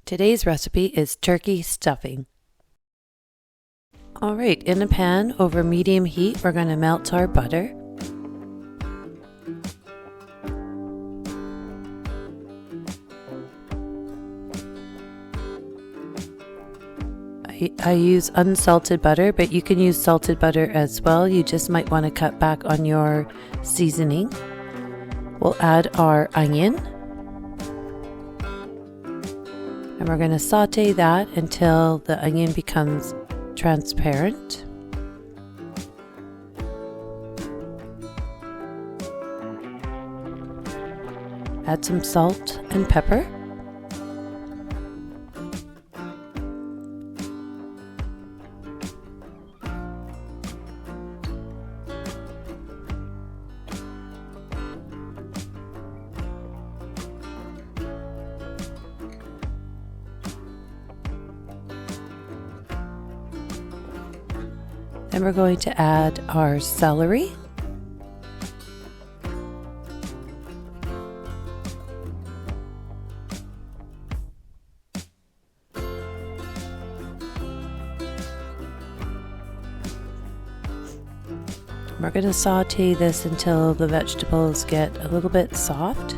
Today's recipe is turkey stuffing. Alright, in a pan over medium heat, we're going to melt our butter. I use unsalted butter, but you can use salted butter as well. You just might want to cut back on your seasoning. We'll add our onion. And we're going to saute that until the onion becomes transparent. Add some salt and pepper. Then we're going to add our celery. We're going to saute this until the vegetables get a little bit soft.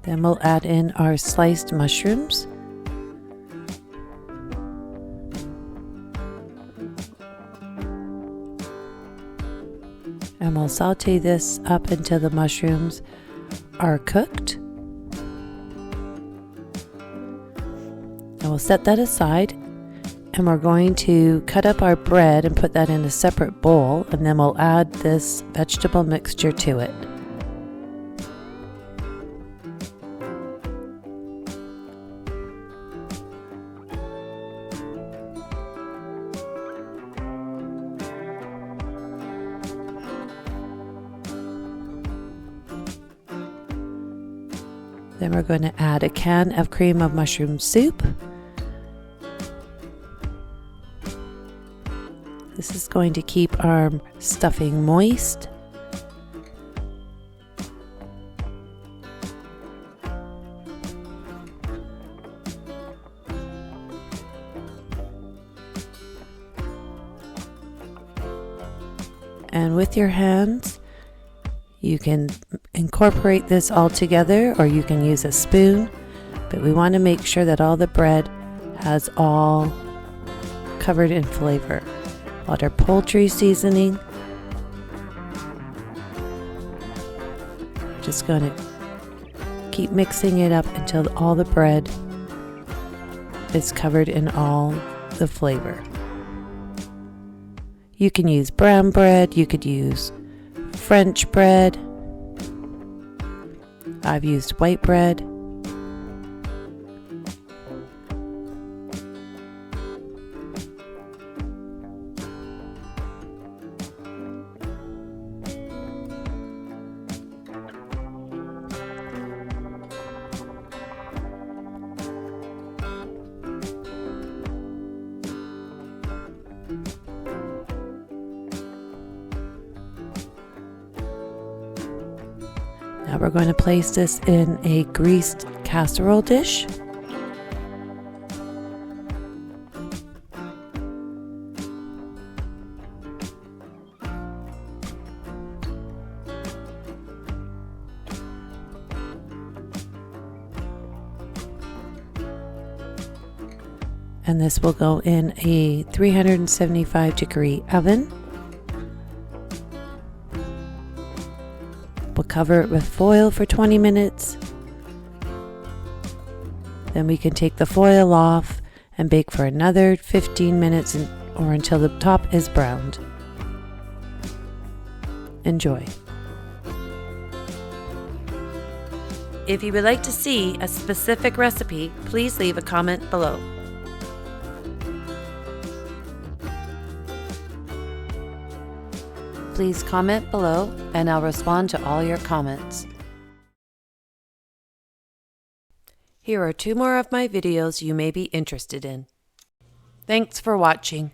Then we'll add in our sliced mushrooms. And we'll saute this up until the mushrooms are cooked. And we'll set that aside. And we're going to cut up our bread and put that in a separate bowl. And then we'll add this vegetable mixture to it. Then we're going to add a can of cream of mushroom soup. This is going to keep our stuffing moist. And with your hands, you can incorporate this all together, or you can use a spoon, but we want to make sure that all the bread has all covered in flavor. Add our poultry seasoning. Just going to keep mixing it up until all the bread is covered in all the flavor. You can use brown bread, you could use French bread. I've used white bread. Now we're going to place this in a greased casserole dish. And this will go in a 375-degree oven. We'll cover it with foil for 20 minutes. Then we can take the foil off and bake for another 15 minutes or until the top is browned. Enjoy. If you would like to see a specific recipe, please leave a comment below. Please comment below and I'll respond to all your comments. Here are 2 more of my videos you may be interested in. Thanks for watching.